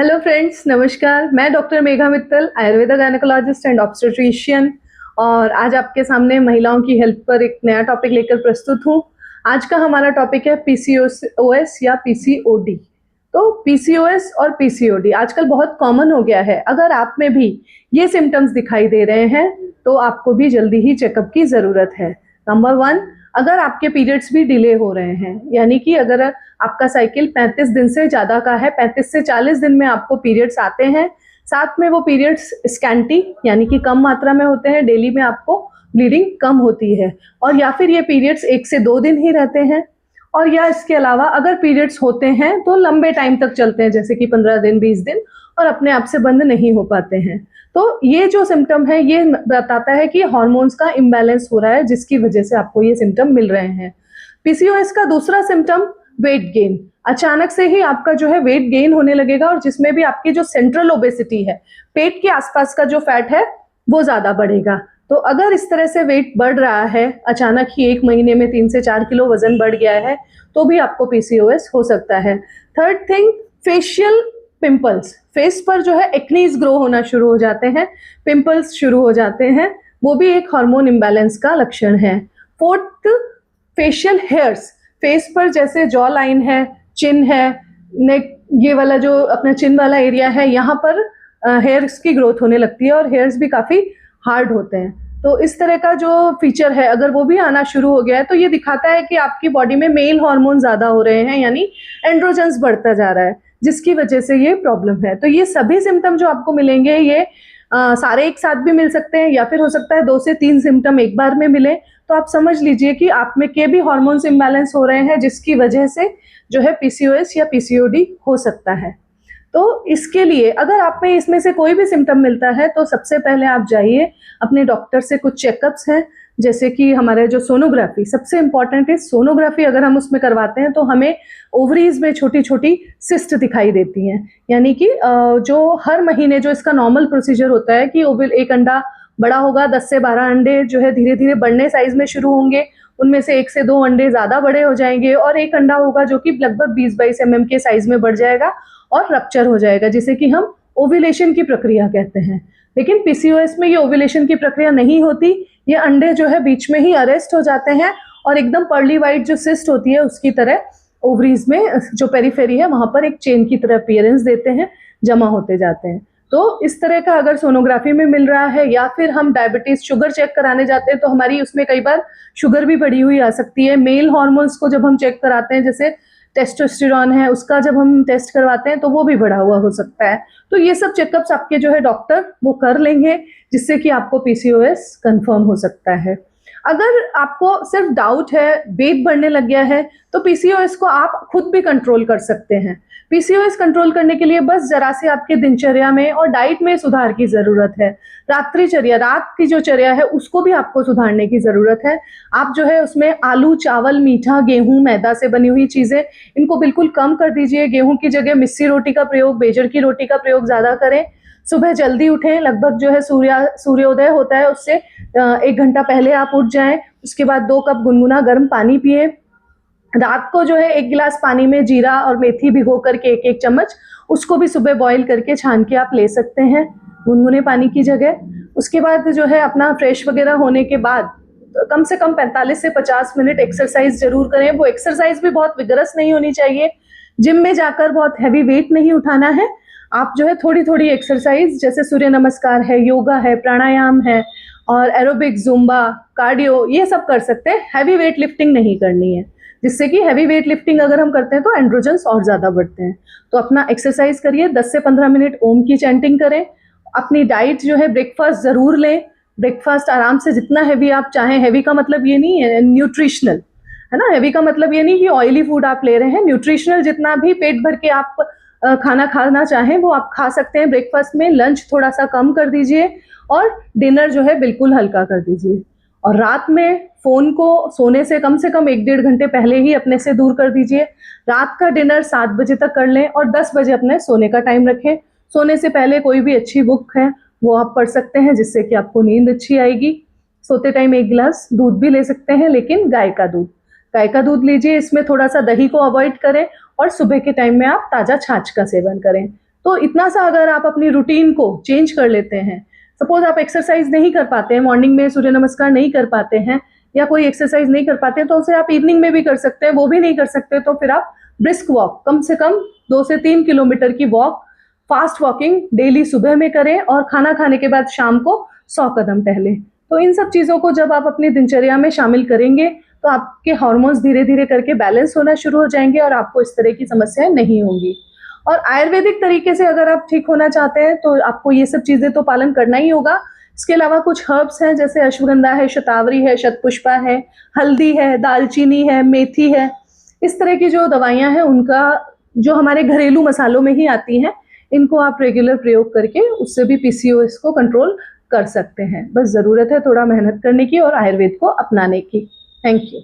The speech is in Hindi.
हेलो फ्रेंड्स, नमस्कार। मैं doctor Megha Mittal, Ayurveda gynaecologist and obstetrician, और आज आपके सामने महिलाओं की हेल्थ पर एक नया टॉपिक लेकर प्रस्तुत हूँ। आज का हमारा टॉपिक है पीसीओएस या पीसीओडी। तो पीसीओएस और पीसीओडी आजकल बहुत कॉमन हो गया है। अगर आप में भी ये सिम्टम्स दिखाई दे रहे हैं तो आपको भी जल्दी ही चेकअप की ज़रूरत है। नंबर 1, अगर आपके पीरियड्स भी डिले हो रहे हैं, यानी कि अगर आपका साइकिल 35 दिन से ज़्यादा का है, 35 से 40 दिन में आपको पीरियड्स आते हैं, साथ में वो पीरियड्स स्कैंटी यानी कि कम मात्रा में होते हैं, डेली में आपको ब्लीडिंग कम होती है, और या फिर ये पीरियड्स 1 से 2 दिन ही रहते हैं, और या इसके अलावा अगर पीरियड्स होते हैं तो लंबे टाइम तक चलते हैं, जैसे कि 15 दिन, 20 दिन, और अपने आप से बंद नहीं हो पाते हैं। तो ये जो सिम्टम है ये बताता है कि हार्मोन्स का इम्बैलेंस हो रहा है, जिसकी वजह से आपको ये सिम्टम मिल रहे हैं। पीसीओएस का दूसरा सिम्टम वेट गेन। अचानक से ही आपका जो है वेट गेन होने लगेगा, और जिसमें भी आपकी जो सेंट्रल ओबेसिटी है, पेट के आसपास का जो फैट है, वो ज्यादा बढ़ेगा। तो अगर इस तरह से वेट बढ़ रहा है, अचानक ही 1 महीने में 3 से 4 किलो वजन बढ़ गया है, तो भी आपको पीसीओएस हो सकता है। Third thing, facial pimples. Face पर जो है एक्नीज ग्रो होना शुरू हो जाते हैं, पिंपल्स शुरू हो जाते हैं, वो भी एक हार्मोन इम्बैलेंस का लक्षण है। Fourth, facial hairs. फेस पर जैसे जॉ लाइन है, चिन है, नेक, ये वाला जो अपना चिन वाला एरिया है, यहाँ पर हेयर्स की ग्रोथ होने लगती है, और हेयर्स भी काफ़ी हार्ड होते हैं। तो इस तरह का जो फीचर है, अगर वो भी आना शुरू हो गया है, तो ये दिखाता है कि आपकी बॉडी में मेल हार्मोन ज़्यादा हो रहे हैं, यानी एंड्रोजन्स बढ़ता जा रहा है, जिसकी वजह से ये प्रॉब्लम है। तो ये सभी सिम्टम जो आपको मिलेंगे, ये सारे एक साथ भी मिल सकते हैं, या फिर हो सकता है 2 से 3 सिम्टम एक बार में मिले। तो आप समझ लीजिए कि आप में के भी हार्मोन्स इम्बैलेंस हो रहे हैं, जिसकी वजह से जो है पीसीओएस या पीसीओडी हो सकता है। तो इसके लिए अगर आप में इसमें से कोई भी सिम्टम मिलता है, तो सबसे पहले आप जाइए अपने डॉक्टर से। कुछ चेकअप्स हैं, जैसे कि हमारे जो सोनोग्राफी, सबसे इम्पॉर्टेंट है सोनोग्राफी। अगर हम उसमें करवाते हैं तो हमें ओवरीज में छोटी छोटी सिस्ट दिखाई देती हैं, यानी कि जो हर महीने जो इसका नॉर्मल प्रोसीजर होता है कि ओवल एक अंडा बड़ा होगा, 10 से 12 अंडे जो है धीरे धीरे बढ़ने साइज में शुरू होंगे, उनमें से 1 से 2 अंडे ज़्यादा बड़े हो जाएंगे, और एक अंडा होगा जो कि लगभग 20-22 mm के साइज में बढ़ जाएगा और रप्चर हो जाएगा, जिसे कि हम ओव्यूलेशन की प्रक्रिया कहते हैं। लेकिन पीसीओएस में ये ओव्यूलेशन की प्रक्रिया नहीं होती, ये अंडे जो है बीच में ही अरेस्ट हो जाते हैं, और एकदम पर्ली वाइट जो सिस्ट होती है उसकी तरह ओवरीज में जो पेरीफेरी है वहां पर एक चेन की तरह अपीयरेंस देते हैं, जमा होते जाते हैं। तो इस तरह का अगर सोनोग्राफी में मिल रहा है, या फिर हम डायबिटीज शुगर चेक कराने जाते हैं, तो हमारी उसमें कई बार शुगर भी बढ़ी हुई आ सकती है। मेल हार्मोन्स को जब हम चेक कराते हैं, जैसे टेस्टोस्टेरोन है, उसका जब हम टेस्ट करवाते हैं तो वो भी बढ़ा हुआ हो सकता है। तो ये सब चेकअप्स आपके जो है डॉक्टर वो कर लेंगे, जिससे कि आपको पीसीओएस कंफर्म हो सकता है। अगर आपको सिर्फ डाउट है, वेट बढ़ने लग गया है, तो पीसीओएस को आप खुद भी कंट्रोल कर सकते हैं। पीसीओएस कंट्रोल करने के लिए बस जरा से आपके दिनचर्या में और डाइट में सुधार की जरूरत है। रात्रिचर्या, रात की जो चर्या है, उसको भी आपको सुधारने की जरूरत है। आप जो है उसमें आलू, चावल, मीठा, गेहूं, मैदा से बनी हुई चीजें, इनको बिल्कुल कम कर दीजिए। गेहूं की जगह मिस्सी रोटी का प्रयोग, बेजर की रोटी का प्रयोग ज्यादा करें। सुबह जल्दी उठें, लगभग जो है सूर्योदय होता है उससे 1 घंटा पहले आप उठ जाएं। उसके बाद 2 कप गुनगुना गर्म पानी पिए। रात को जो है 1 गिलास पानी में जीरा और मेथी भिगो करके 1-1 चम्मच, उसको भी सुबह बॉईल करके छान के आप ले सकते हैं गुनगुने पानी की जगह। उसके बाद जो है अपना फ्रेश वगैरह होने के बाद कम से कम 45 से 50 मिनट एक्सरसाइज जरूर करें। वो एक्सरसाइज भी बहुत विगरस नहीं होनी चाहिए, जिम में जाकर बहुत हैवी वेट नहीं उठाना है। आप जो है थोड़ी थोड़ी एक्सरसाइज, जैसे सूर्य नमस्कार है, योगा है, प्राणायाम है, और एरोबिक, जुम्बा, कार्डियो, ये सब कर सकते हैं। हैवी वेट लिफ्टिंग नहीं करनी है, जिससे कि हैवी वेट लिफ्टिंग अगर हम करते हैं तो एंड्रोजन्स और ज़्यादा बढ़ते हैं। तो अपना एक्सरसाइज करिए, 10 से 15 मिनट ओम की चैंटिंग करें। अपनी डाइट जो है, ब्रेकफास्ट ज़रूर लें। ब्रेकफास्ट आराम से, जितना हैवी आप चाहें। हैवी का मतलब ये नहीं है न्यूट्रिशनल, है ना। हैवी का मतलब ये नहीं कि ऑयली फूड आप ले रहे हैं। न्यूट्रिशनल, जितना भी पेट भर के आप खाना खाना चाहें वो आप खा सकते हैं ब्रेकफास्ट में। लंच थोड़ा सा कम कर दीजिए, और डिनर जो है बिल्कुल हल्का कर दीजिए। और रात में फोन को सोने से कम 1-1.5 घंटे पहले ही अपने से दूर कर दीजिए। रात का डिनर 7 बजे तक कर लें, और 10 बजे अपने सोने का टाइम रखें। सोने से पहले कोई भी अच्छी बुक है वो आप पढ़ सकते हैं, जिससे कि आपको नींद अच्छी आएगी। सोते टाइम 1 गिलास दूध भी ले सकते हैं, लेकिन गाय का दूध लीजिए। इसमें थोड़ा सा दही को अवॉइड करें, और सुबह के टाइम में आप ताज़ा छाछ का सेवन करें। तो इतना सा अगर आप अपनी रूटीन को चेंज कर लेते हैं, सपोज आप एक्सरसाइज नहीं कर पाते हैं, मॉर्निंग में सूर्य नमस्कार नहीं कर पाते हैं या कोई एक्सरसाइज नहीं कर पाते हैं, तो उसे आप इवनिंग में भी कर सकते हैं। वो भी नहीं कर सकते तो फिर आप ब्रिस्क वॉक, कम से कम 2 से 3 किलोमीटर की वॉक, फास्ट वॉकिंग डेली सुबह में करें और खाना खाने के बाद शाम को 100 कदम टहलें। तो इन सब चीज़ों को जब आप अपनी दिनचर्या में शामिल करेंगे तो आपके हार्मोन्स धीरे धीरे करके बैलेंस होना शुरू हो जाएंगे और आपको इस तरह की समस्याएं नहीं होंगी। और आयुर्वेदिक तरीके से अगर आप ठीक होना चाहते हैं तो आपको ये सब चीज़ें तो पालन करना ही होगा। इसके अलावा कुछ हर्ब्स हैं, जैसे अश्वगंधा है, शतावरी है, शतपुष्पा है, हल्दी है, दालचीनी है, मेथी है। इस तरह की जो दवाइयाँ हैं उनका, जो हमारे घरेलू मसालों में ही आती हैं, इनको आप रेगुलर प्रयोग करके उससे भी पीसीओएस को कंट्रोल कर सकते हैं। बस ज़रूरत है थोड़ा मेहनत करने की और आयुर्वेद को अपनाने की। Thank you.